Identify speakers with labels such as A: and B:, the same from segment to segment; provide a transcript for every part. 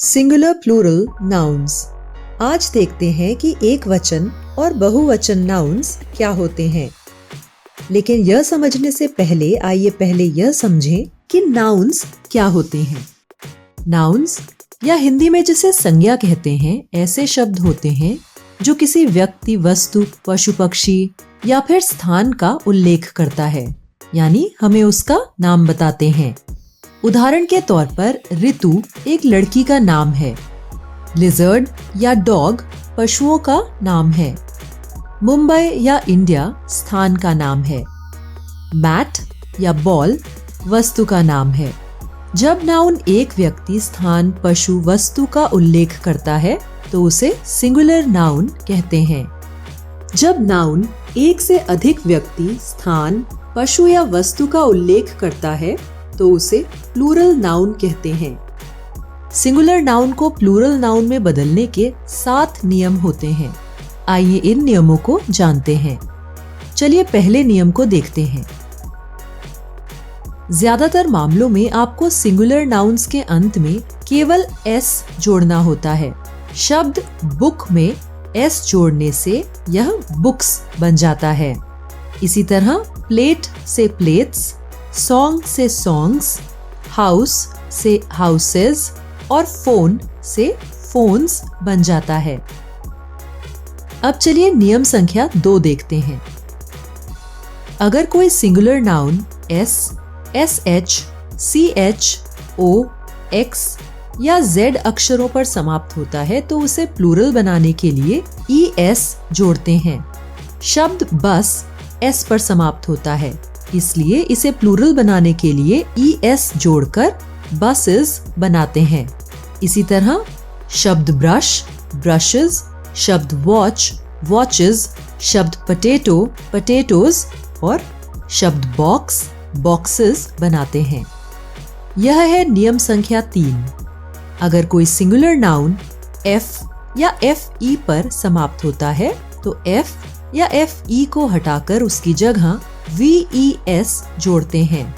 A: Singular plural nouns. आज देखते हैं कि एक वचन और बहुवचन नाउन्स क्या होते हैं। लेकिन यह समझने से पहले आइए यह समझें कि नाउन्स क्या होते हैं। नाउन्स या हिंदी में जिसे संज्ञा कहते हैं, ऐसे शब्द होते हैं जो किसी व्यक्ति, वस्तु, पशु, पक्षी या फिर स्थान का उल्लेख करता है, यानी हमें उसका नाम बताते हैं। उदाहरण के तौर पर ऋतु एक लड़की का नाम है, लिजर्ड या डॉग पशुओं का नाम है, मुंबई या इंडिया स्थान का नाम है, मैट या बॉल वस्तु का नाम है। जब नाउन एक व्यक्ति, स्थान, पशु, वस्तु का उल्लेख करता है तो उसे सिंगुलर नाउन कहते हैं। जब नाउन एक से अधिक व्यक्ति, स्थान, पशु या वस्तु का उल्लेख करता है तो उसे प्लूरल नाउन कहते हैं। सिंगुलर नाउन को प्लूरल नाउन में बदलने के 7 नियम होते हैं। आइए इन नियमों को जानते हैं। चलिए पहले नियम को देखते हैं। ज्यादातर मामलों में आपको सिंगुलर नाउन्स के अंत में केवल एस जोड़ना होता है। शब्द बुक में एस जोड़ने से यह बुक्स बन जाता है। इसी तरह प्लेट से प्लेट्स, सॉन्ग से सॉन्ग्स, हाउस से हाउसेस और फोन से फोन्स बन जाता है। अब चलिए नियम संख्या 2 देखते हैं। अगर कोई singular noun S, SH, CH, O, X या जेड अक्षरों पर समाप्त होता है तो उसे प्लूरल बनाने के लिए ईएस जोड़ते हैं। शब्द बस एस पर समाप्त होता है, इसलिए इसे प्लूरल बनाने के लिए ईएस जोड़कर बसेस बनाते हैं। इसी तरह शब्द ब्रश, ब्रशेस, शब्द वॉच, वॉचेस, शब्द पोटैटो, पोटैटोज और शब्द बॉक्स, बॉक्सेस बनाते हैं। यह है नियम संख्या 3। अगर कोई सिंगुलर नाउन एफ या एफ ई पर समाप्त होता है तो एफ या एफ ई को हटाकर उसकी जगह VES जोड़ते हैं।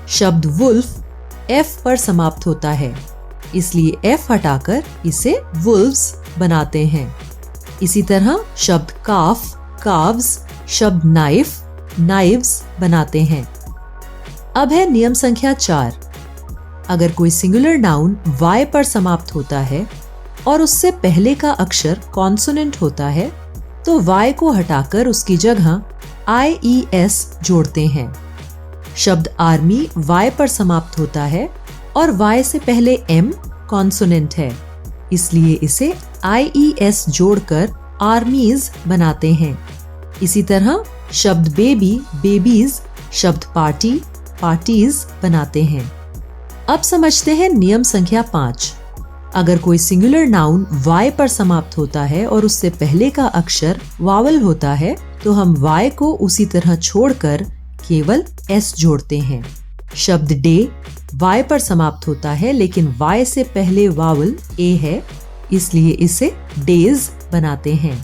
A: शब्द वुल्फ एफ पर समाप्त होता है, इसलिए एफ हटाकर इसे वुल्व्स बनाते हैं। इसी तरह शब्द काफ, काव्स, शब्द नाइफ, नाइव्स बनाते हैं। अब है नियम संख्या 4। अगर कोई सिंगुलर नाउन Y पर समाप्त होता है और उससे पहले का अक्षर कॉन्सोनेंट होता है तो Y को हटाकर उसकी जगह IES जोड़ते हैं। शब्द आर्मी Y पर समाप्त होता है और Y से पहले M कॉन्सोनेंट है, इसलिए इसे IES जोड़कर आर्मीज बनाते हैं। इसी तरह शब्द बेबी, बेबीज, शब्द पार्टी, पार्टीज बनाते हैं। अब समझते हैं नियम संख्या 5। अगर कोई सिंगुलर नाउन Y पर समाप्त होता है और उससे पहले का अक्षर वावल होता है तो हम Y को उसी तरह छोड़कर केवल S जोड़ते हैं। शब्द डे Y पर समाप्त होता है लेकिन Y से पहले वावल A है, इसलिए इसे डेज बनाते हैं।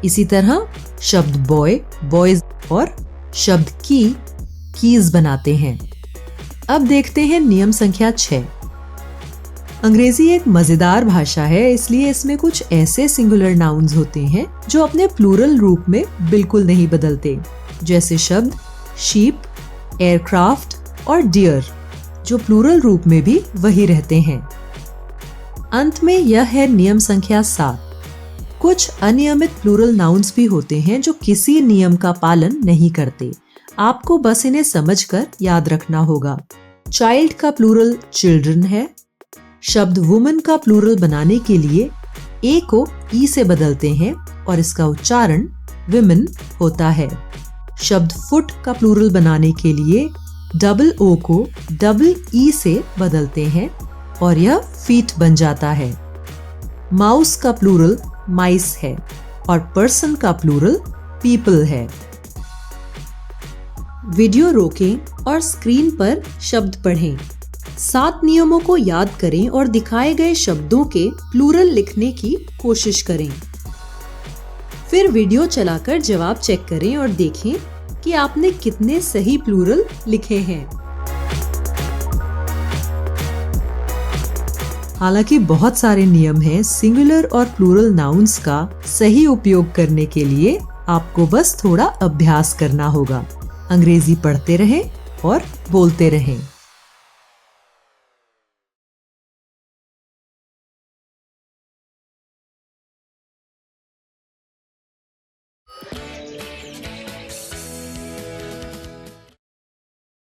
A: इसी तरह शब्द बॉय, बॉयज और शब्द की, कीज बनाते हैं। अब देखते हैं नियम संख्या 6। अंग्रेजी एक मजेदार भाषा है, इसलिए इसमें कुछ ऐसे सिंगुलर नाउन्स होते हैं जो अपने प्लूरल रूप में बिल्कुल नहीं बदलते, जैसे शब्द शीप, एयरक्राफ्ट और डियर, जो प्लूरल रूप में भी वही रहते हैं। अंत में यह है नियम संख्या 7। कुछ अनियमित प्लूरल नाउन्स भी होते हैं जो किसी नियम का पालन नहीं करते। आपको बस इन्हें समझकर याद रखना होगा। चाइल्ड का प्लूरल चिल्ड्रन है। शब्द वुमन का प्लूरल बनाने के लिए ए को ई से बदलते हैं और इसका उच्चारण विमेन होता है। शब्द फुट का प्लूरल बनाने के लिए डबल ओ को डबल ई से बदलते हैं और यह फीट बन जाता है। माउस का प्लूरल माइस है और पर्सन का प्लूरल पीपल है। वीडियो रोकें और स्क्रीन पर शब्द पढ़ें। 7 नियमों को याद करें और दिखाए गए शब्दों के प्लूरल लिखने की कोशिश करें। फिर वीडियो चलाकर जवाब चेक करें और देखें कि आपने कितने सही प्लूरल लिखे हैं। हालांकि बहुत सारे नियम हैं सिंगुलर और प्लूरल नाउन्स का सही उपयोग करने के लिए आपको बस थोड़ा अभ्यास करना होगा। अंग्रेजी पढ़ते रहें और बोलते रहें।